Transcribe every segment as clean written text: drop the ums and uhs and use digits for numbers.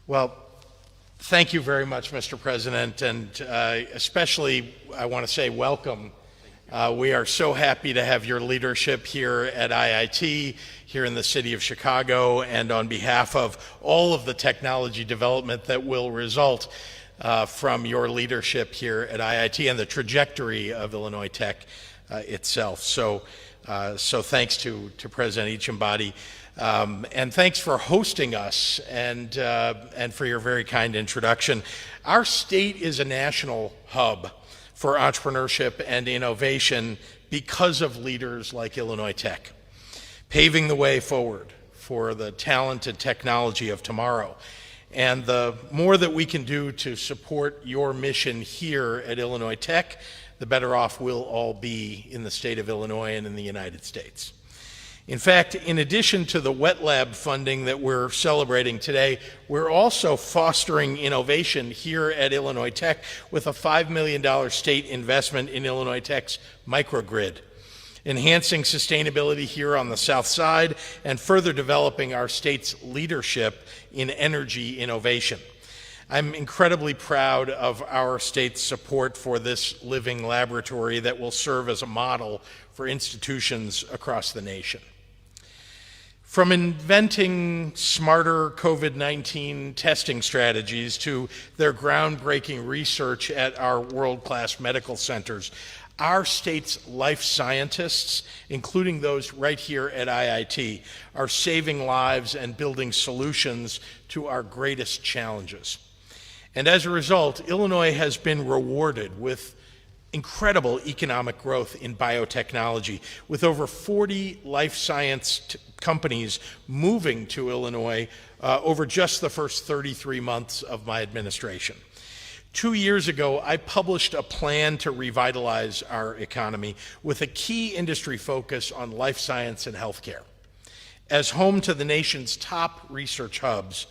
Well, thank you very much, Mr. President, and especially I want to say welcome. We are so happy to have your leadership here at IIT, here in the city of Chicago, and on behalf of all of the technology development that will result from your leadership here at IIT and the trajectory of Illinois Tech itself. So thanks to President Echenbody. And thanks for hosting us and for your very kind introduction. Our state is a national hub for entrepreneurship and innovation because of leaders like Illinois Tech, paving the way forward for the talent and technology of tomorrow. And the more that we can do to support your mission here at Illinois Tech, the better off we'll all be in the state of Illinois and in the United States. In fact, in addition to the wet lab funding that we're celebrating today, we're also fostering innovation here at Illinois Tech with a $5 million state investment in Illinois Tech's microgrid, enhancing sustainability here on the South Side and further developing our state's leadership in energy innovation. I'm incredibly proud of our state's support for this living laboratory that will serve as a model for institutions across the nation. From inventing smarter COVID-19 testing strategies to their groundbreaking research at our world-class medical centers, our state's life scientists, including those right here at IIT, are saving lives and building solutions to our greatest challenges. And as a result, Illinois has been rewarded with incredible economic growth in biotechnology, with over 40 life science companies moving to Illinois over just the first 33 months of my administration. 2 years ago, I published a plan to revitalize our economy with a key industry focus on life science and healthcare. As home to the nation's top research hubs,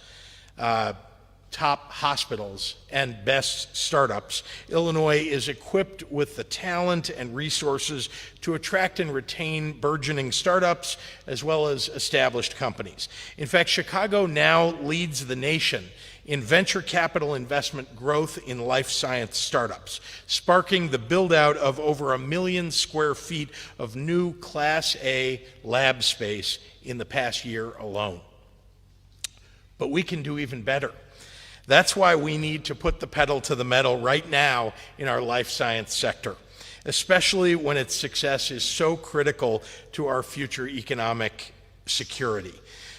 top hospitals, and best startups, Illinois is equipped with the talent and resources to attract and retain burgeoning startups as well as established companies. In fact, Chicago now leads the nation in venture capital investment growth in life science startups, sparking the build-out of over 1 million square feet of new Class A lab space in the past year alone. But we can do even better. That's why we need to put the pedal to the metal right now in our life science sector, especially when its success is so critical to our future economic security.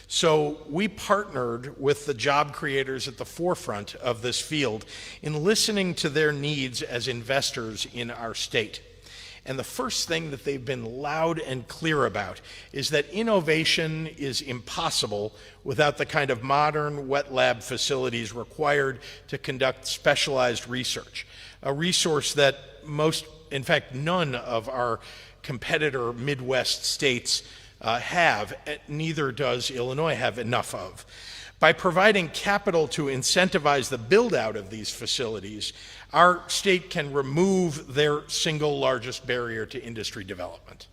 So we partnered with the job creators at the forefront of this field in listening to their needs as investors in our state. And the first thing that they've been loud and clear about is that innovation is impossible without the kind of modern wet lab facilities required to conduct specialized research, a resource that in fact, none of our competitor Midwest states have, neither does Illinois have enough of. By providing capital to incentivize the build-out of these facilities, our state can remove their single largest barrier to industry development.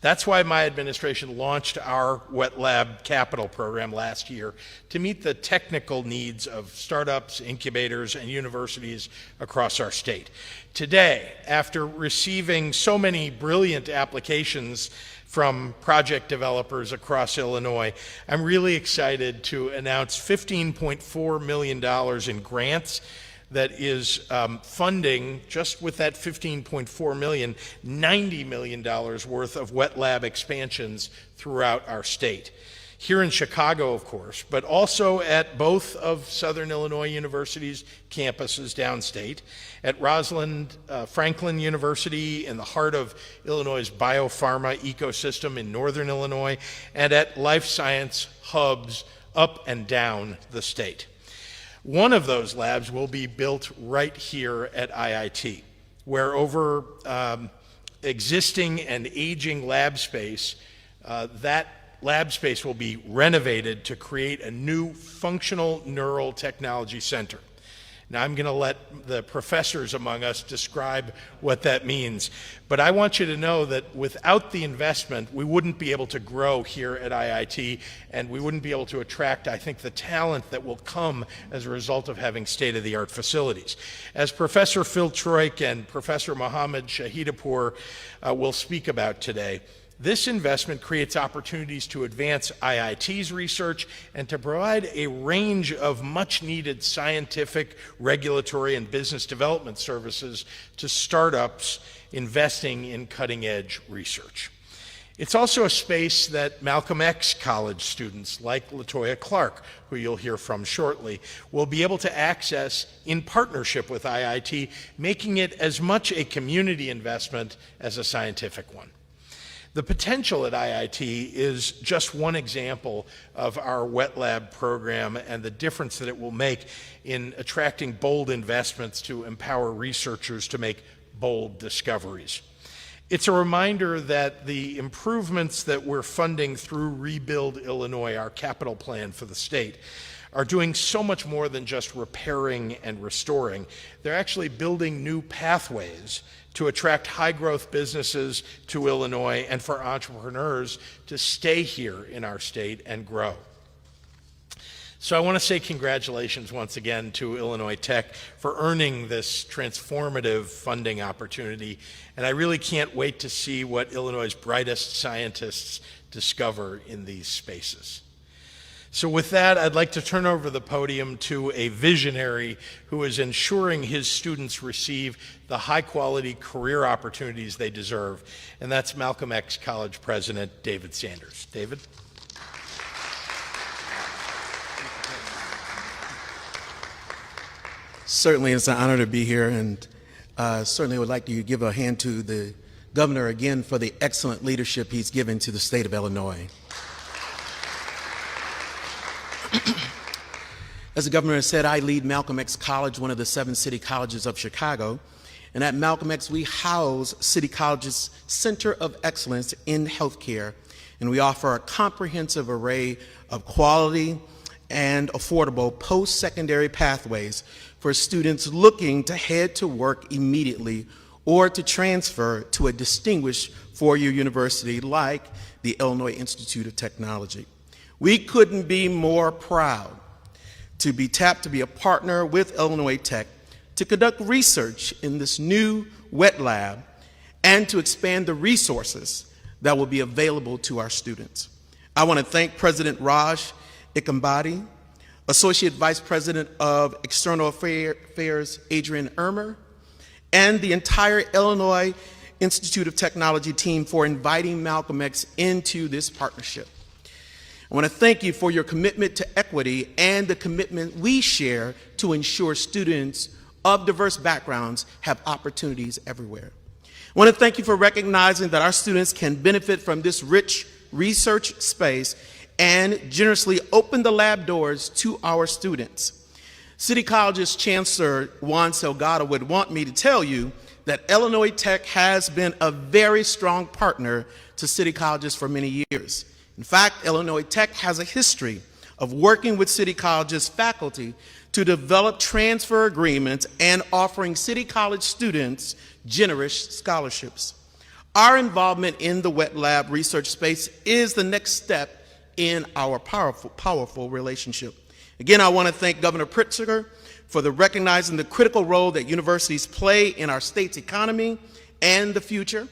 That's why my administration launched our Wet Lab Capital program last year to meet the technical needs of startups, incubators, and universities across our state. Today, after receiving so many brilliant applications from project developers across Illinois, I'm really excited to announce $15.4 million in grants that is funding, just with that $15.4 million, $90 million worth of wet lab expansions throughout our state. Here in Chicago, of course, but also at both of Southern Illinois University's campuses downstate, at Rosalind Franklin University in the heart of Illinois' biopharma ecosystem in Northern Illinois, and at life science hubs up and down the state. One of those labs will be built right here at IIT, where over existing and aging lab space, that lab space will be renovated to create a new functional neural technology center. Now, I'm going to let the professors among us describe what that means. But I want you to know that without the investment, we wouldn't be able to grow here at IIT, and we wouldn't be able to attract, I think, the talent that will come as a result of having state-of-the-art facilities. As Professor Phil Troik and Professor Mohammed Shahidapour will speak about today, this investment creates opportunities to advance IIT's research and to provide a range of much-needed scientific, regulatory, and business development services to startups investing in cutting-edge research. It's also a space that Malcolm X college students like Latoya Clark, who you'll hear from shortly, will be able to access in partnership with IIT, making it as much a community investment as a scientific one. The potential at IIT is just one example of our wet lab program and the difference that it will make in attracting bold investments to empower researchers to make bold discoveries. It's a reminder that the improvements that we're funding through Rebuild Illinois, our capital plan for the state, are doing so much more than just repairing and restoring. They're actually building new pathways to attract high-growth businesses to Illinois and for entrepreneurs to stay here in our state and grow. So I want to say congratulations once again to Illinois Tech for earning this transformative funding opportunity, and I really can't wait to see what Illinois' brightest scientists discover in these spaces. So with that, I'd like to turn over the podium to a visionary who is ensuring his students receive the high-quality career opportunities they deserve, and that's Malcolm X College President David Sanders. David? Certainly, it's an honor to be here, and certainly would like to give a hand to the governor again for the excellent leadership he's given to the state of Illinois. As the governor has said, I lead Malcolm X College, one of the 7 city colleges of Chicago. And at Malcolm X, we house City College's Center of Excellence in Healthcare. And we offer a comprehensive array of quality and affordable post-secondary pathways for students looking to head to work immediately or to transfer to a distinguished four-year university like the Illinois Institute of Technology. We couldn't be more proud to be tapped to be a partner with Illinois Tech to conduct research in this new wet lab and to expand the resources that will be available to our students. I want to thank President Raj Ikambadi, Associate Vice President of External Affairs Adrian Ermer, and the entire Illinois Institute of Technology team for inviting Malcolm X into this partnership. I want to thank you for your commitment to equity and the commitment we share to ensure students of diverse backgrounds have opportunities everywhere. I want to thank you for recognizing that our students can benefit from this rich research space and generously open the lab doors to our students. City College's Chancellor Juan Salgado would want me to tell you that Illinois Tech has been a very strong partner to City Colleges for many years. In fact, Illinois Tech has a history of working with City College's faculty to develop transfer agreements and offering City College students generous scholarships. Our involvement in the wet lab research space is the next step in our powerful relationship. Again, I want to thank Governor Pritzker for recognizing the critical role that universities play in our state's economy and the future.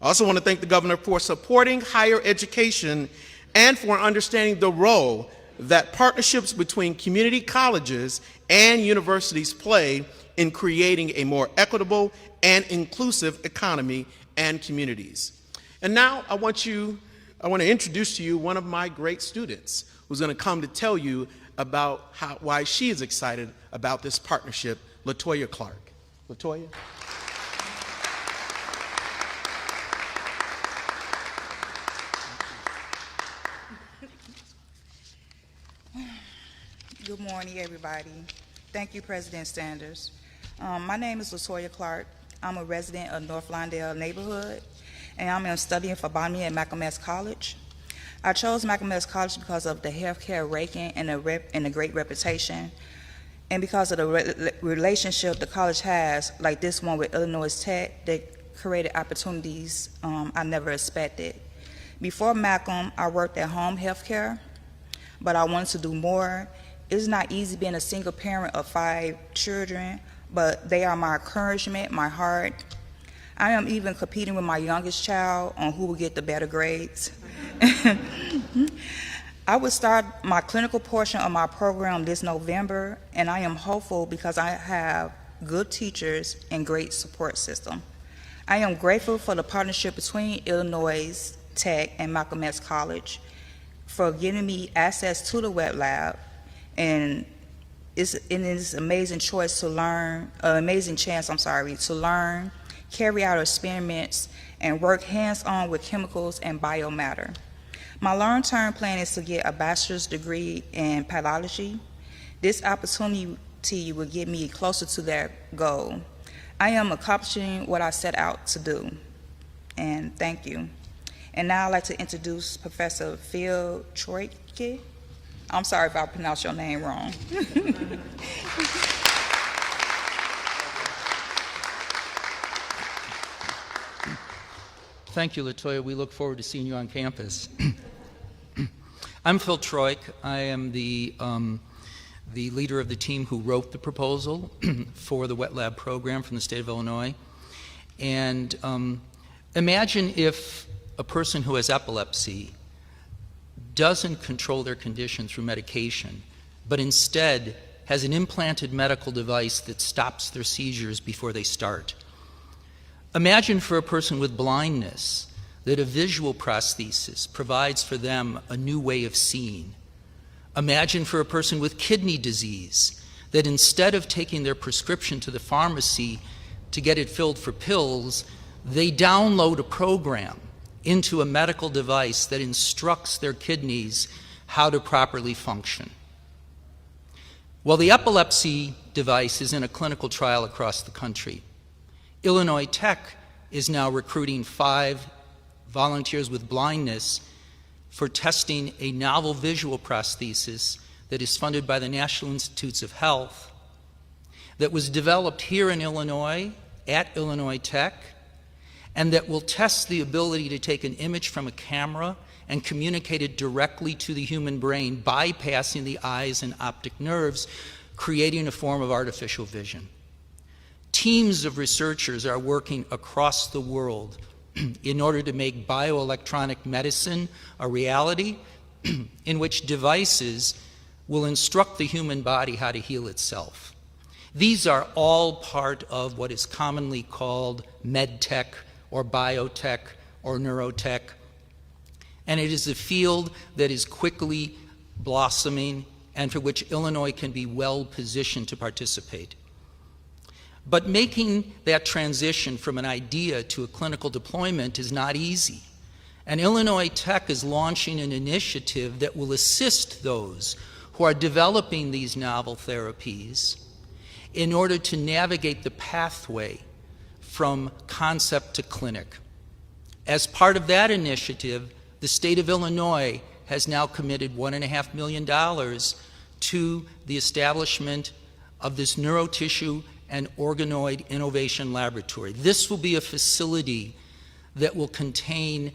I also want to thank the governor for supporting higher education and for understanding the role that partnerships between community colleges and universities play in creating a more equitable and inclusive economy and communities. And now I want to introduce to you one of my great students who's going to come to tell you about why she is excited about this partnership, Latoya Clark. Latoya? Good morning, everybody. Thank you, President Sanders. My name is Latoya Clark. I'm a resident of North Lawndale neighborhood, and I'm studying for botany at Malcolm X College. I chose Malcolm X College because of the healthcare ranking and the great reputation. And because of the relationship the college has, like this one with Illinois Tech, they created opportunities I never expected. Before Malcolm, I worked at home health care, but I wanted to do more. It's not easy being a single parent of 5 children, but they are my encouragement, my heart. I am even competing with my youngest child on who will get the better grades. I will start my clinical portion of my program this November, and I am hopeful because I have good teachers and great support system. I am grateful for the partnership between Illinois Tech and Malcolm X College for giving me access to the wet lab, and it's an amazing chance to learn, carry out experiments, and work hands-on with chemicals and biomatter. My long-term plan is to get a bachelor's degree in pathology. This opportunity will get me closer to that goal. I am accomplishing what I set out to do, and thank you. And now I'd like to introduce Professor Phil Troike. I'm sorry if I pronounced your name wrong. Thank you, Latoya. We look forward to seeing you on campus. I'm Phil Troik. I am the leader of the team who wrote the proposal for the wet lab program from the state of Illinois. And imagine if a person who has epilepsy doesn't control their condition through medication, but instead has an implanted medical device that stops their seizures before they start. Imagine for a person with blindness that a visual prosthesis provides for them a new way of seeing. Imagine for a person with kidney disease that instead of taking their prescription to the pharmacy to get it filled for pills, they download a program into a medical device that instructs their kidneys how to properly function. Well, the epilepsy device is in a clinical trial across the country. Illinois Tech is now recruiting 5 volunteers with blindness for testing a novel visual prosthesis that is funded by the National Institutes of Health, that was developed here in Illinois at Illinois Tech, and that will test the ability to take an image from a camera and communicate it directly to the human brain, bypassing the eyes and optic nerves, creating a form of artificial vision. Teams of researchers are working across the world in order to make bioelectronic medicine a reality in which devices will instruct the human body how to heal itself. These are all part of what is commonly called medtech or biotech or neurotech, and it is a field that is quickly blossoming and for which Illinois can be well positioned to participate. But making that transition from an idea to a clinical deployment is not easy. And Illinois Tech is launching an initiative that will assist those who are developing these novel therapies in order to navigate the pathway from concept to clinic. As part of that initiative, the state of Illinois has now committed $1.5 million to the establishment of this neurotissue and organoid innovation laboratory. This will be a facility that will contain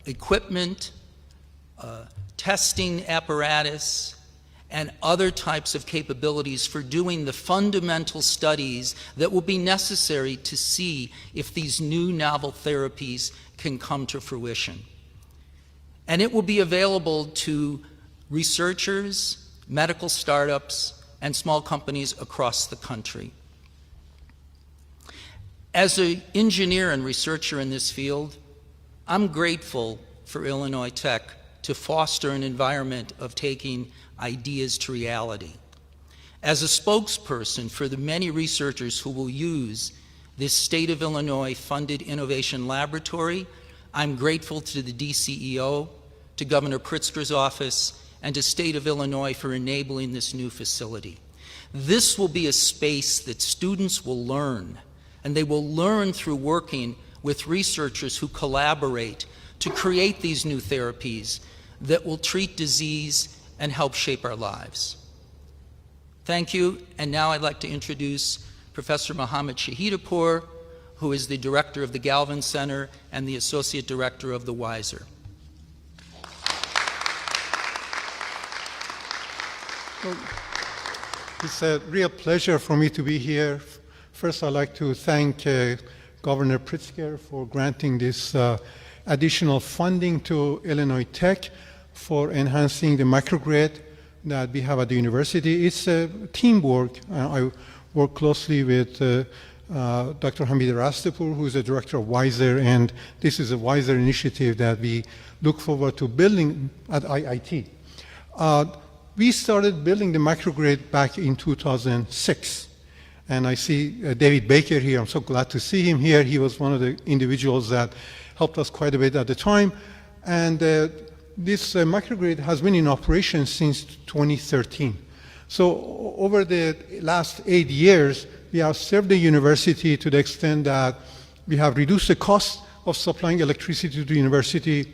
equipment, testing apparatus, and other types of capabilities for doing the fundamental studies that will be necessary to see if these new novel therapies can come to fruition. And it will be available to researchers, medical startups, and small companies across the country. As an engineer and researcher in this field, I'm grateful for Illinois Tech to foster an environment of taking ideas to reality. As a spokesperson for the many researchers who will use this State of Illinois funded innovation laboratory, I'm grateful to the DCEO, to Governor Pritzker's office, and to State of Illinois for enabling this new facility. This will be a space that students will learn, and they will learn through working with researchers who collaborate to create these new therapies that will treat disease and help shape our lives. Thank you. And now I'd like to introduce Professor Mohammed Shahidapur, who is the director of the Galvin Center and the associate director of the Weiser. Well, it's a real pleasure for me to be here. First, I'd like to thank Governor Pritzker for granting this additional funding to Illinois Tech for enhancing the microgrid that we have at the university. It's teamwork. I work closely with Dr. Hamid Rastapur, who is the director of Weiser, and this is a Weiser initiative that we look forward to building at IIT. We started building the microgrid back in 2006. And I see David Baker here. I'm so glad to see him here. He was one of the individuals that helped us quite a bit at the time. And this microgrid has been in operation since 2013. So over the last 8 years, we have served the university to the extent that we have reduced the cost of supplying electricity to the university.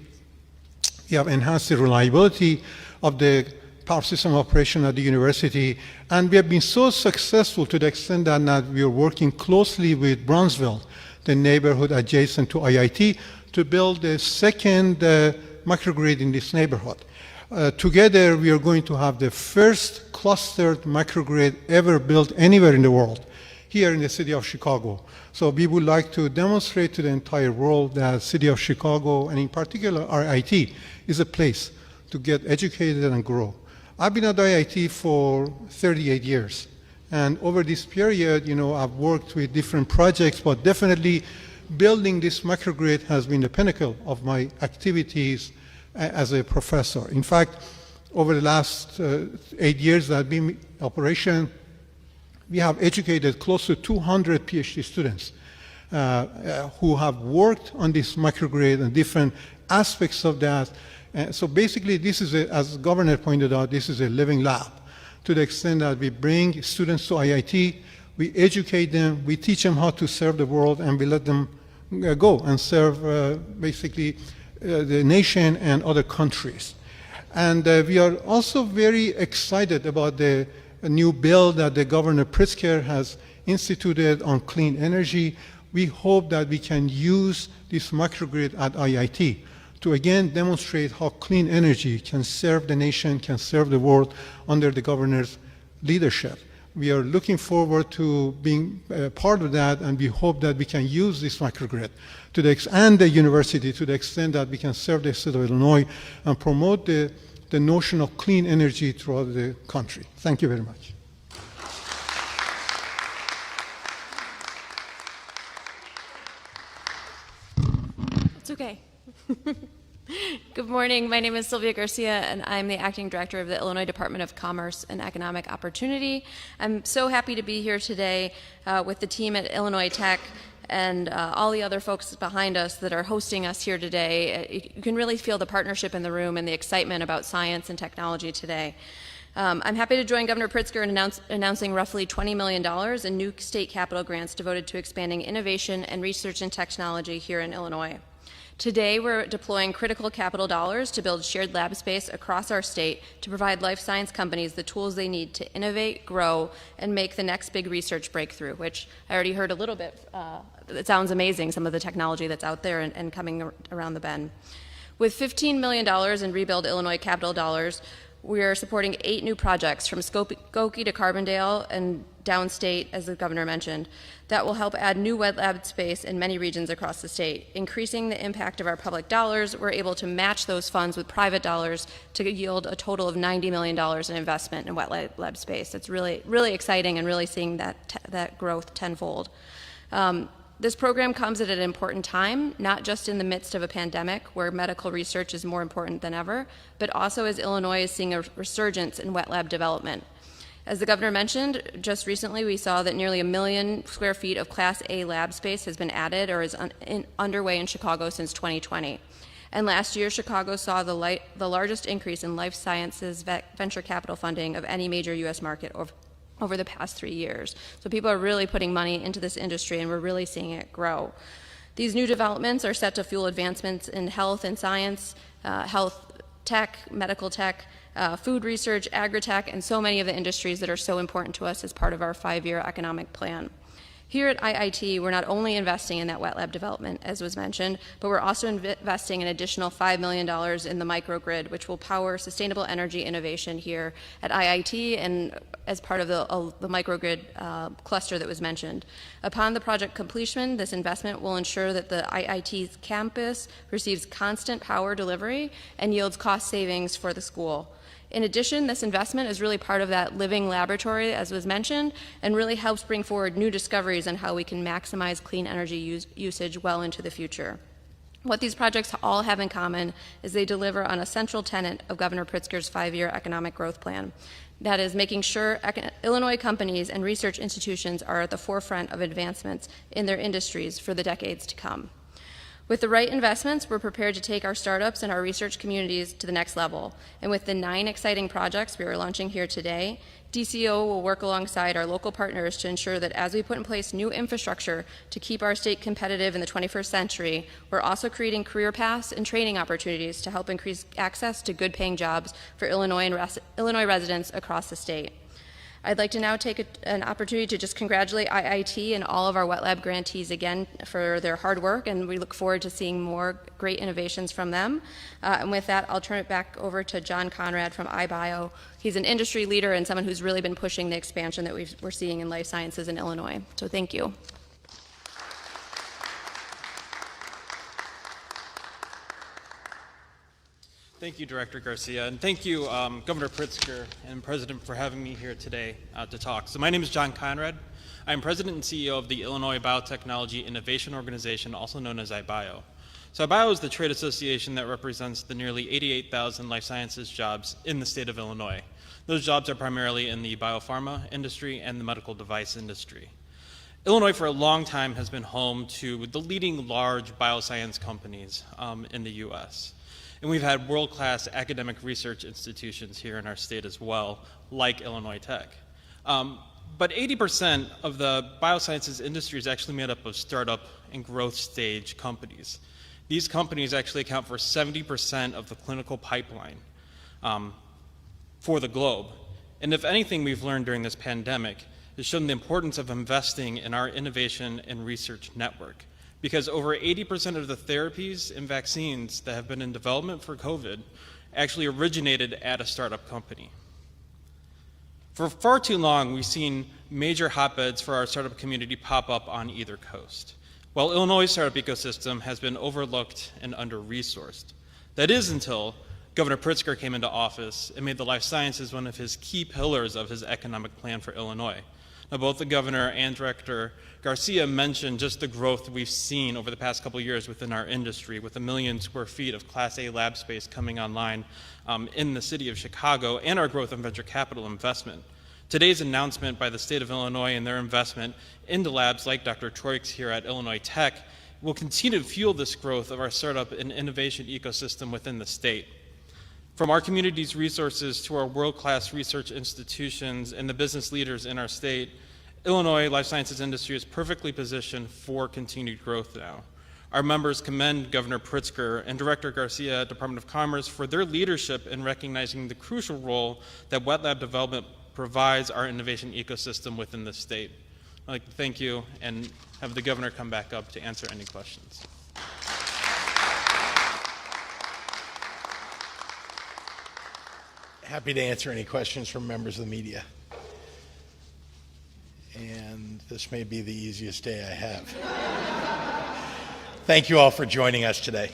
We have enhanced the reliability of the power system operation at the university, and we have been so successful to the extent that now we are working closely with Bronzeville, the neighborhood adjacent to IIT, to build the second microgrid in this neighborhood. Together, we are going to have the first clustered microgrid ever built anywhere in the world, here in the city of Chicago. So we would like to demonstrate to the entire world that city of Chicago, and in particular IIT, is a place to get educated and grow. I've been at IIT for 38 years. And over this period, I've worked with different projects, but definitely building this microgrid has been the pinnacle of my activities as a professor. In fact, over the last 8 years that I've been in operation, we have educated close to 200 PhD students who have worked on this microgrid and different aspects of that. So basically, this is, as the governor pointed out, this is a living lab to the extent that we bring students to IIT, we educate them, we teach them how to serve the world, and we let them go and serve basically the nation and other countries. And we are also very excited about the new bill that the Governor Pritzker has instituted on clean energy. We hope that we can use this microgrid at IIT to again demonstrate how clean energy can serve the nation, can serve the world under the governor's leadership. We are looking forward to being part of that, and we hope that we can use this microgrid and the university to the extent that we can serve the state of Illinois and promote the notion of clean energy throughout the country. Thank you very much. It's okay. Good morning. My name is Sylvia Garcia, and I'm the acting director of the Illinois Department of Commerce and Economic Opportunity. I'm so happy to be here today with the team at Illinois Tech and all the other folks behind us that are hosting us here today. You can really feel the partnership in the room and the excitement about science and technology today. I'm happy to join Governor Pritzker in announcing roughly $20 million in new state capital grants devoted to expanding innovation and research and technology here in Illinois. Today, we're deploying critical capital dollars to build shared lab space across our state to provide life science companies the tools they need to innovate, grow, and make the next big research breakthrough, which I already heard a little bit. It sounds amazing, some of the technology that's out there and coming around the bend. With $15 million in Rebuild Illinois capital dollars, we are supporting 8 new projects from Skokie to Carbondale and downstate, as the governor mentioned, that will help add new wet lab space in many regions across the state. Increasing the impact of our public dollars, we're able to match those funds with private dollars to yield a total of $90 million in investment in wet lab space. It's really, really exciting and really seeing that growth tenfold. This program comes at an important time, not just in the midst of a pandemic where medical research is more important than ever, but also as Illinois is seeing a resurgence in wet lab development. As the governor mentioned, just recently we saw that nearly 1 million square feet of Class A lab space has been added or is underway in Chicago since 2020. And last year, Chicago saw the largest increase in life sciences venture capital funding of any major U.S. market over the past 3 years. So people are really putting money into this industry, and we're really seeing it grow. These new developments are set to fuel advancements in health and science, health tech, medical tech, food research, agri-tech, and so many of the industries that are so important to us as part of our 5-year economic plan. Here at IIT, we're not only investing in that wet lab development, as was mentioned, but we're also investing an additional $5 million in the microgrid, which will power sustainable energy innovation here at IIT and as part of the microgrid cluster that was mentioned. Upon the project completion, this investment will ensure that the IIT's campus receives constant power delivery and yields cost savings for the school. In addition, this investment is really part of that living laboratory, as was mentioned, and really helps bring forward new discoveries on how we can maximize clean energy usage well into the future. What these projects all have in common is they deliver on a central tenet of Governor Pritzker's 5-year economic growth plan. That is making sure Illinois companies and research institutions are at the forefront of advancements in their industries for the decades to come. With the right investments, we're prepared to take our startups and our research communities to the next level. And with the 9 exciting projects we are launching here today, DCO will work alongside our local partners to ensure that as we put in place new infrastructure to keep our state competitive in the 21st century, we're also creating career paths and training opportunities to help increase access to good-paying jobs for Illinois residents across the state. I'd like to now take an opportunity to just congratulate IIT and all of our wet lab grantees again for their hard work, and we look forward to seeing more great innovations from them. And with that, I'll turn it back over to John Conrad from iBio. He's an industry leader and someone who's really been pushing the expansion that we're seeing in life sciences in Illinois. So thank you. Thank you, Director Garcia, and thank you, Governor Pritzker and President, for having me here today to talk. So my name is John Conrad. I'm President and CEO of the Illinois Biotechnology Innovation Organization, also known as iBio. So iBio is the trade association that represents the nearly 88,000 life sciences jobs in the state of Illinois. Those jobs are primarily in the biopharma industry and the medical device industry. Illinois for a long time has been home to the leading large bioscience companies in the U.S. And we've had world-class academic research institutions here in our state as well, like Illinois Tech. But 80% of the biosciences industry is actually made up of startup and growth stage companies. These companies actually account for 70% of the clinical pipeline for the globe. And if anything we've learned during this pandemic is shown the importance of investing in our innovation and research network. Because over 80% of the therapies and vaccines that have been in development for COVID actually originated at a startup company. For far too long, we've seen major hotbeds for our startup community pop up on either coast, while Illinois' startup ecosystem has been overlooked and under-resourced. That is until Governor Pritzker came into office and made the life sciences one of his key pillars of his economic plan for Illinois. Now, both the governor and Director Garcia mentioned just the growth we've seen over the past couple of years within our industry, with 1 million square feet of Class A lab space coming online in the city of Chicago, and our growth in venture capital investment. Today's announcement by the state of Illinois and their investment into labs like Dr. Troik's here at Illinois Tech will continue to fuel this growth of our startup and innovation ecosystem within the state. From our community's resources to our world-class research institutions and the business leaders in our state, Illinois life sciences industry is perfectly positioned for continued growth now. Our members commend Governor Pritzker and Director Garcia at Department of Commerce for their leadership in recognizing the crucial role that wet lab development provides our innovation ecosystem within the state. I'd like to thank you and have the governor come back up to answer any questions. Happy to answer any questions from members of the media. And this may be the easiest day I have. Thank you all for joining us today.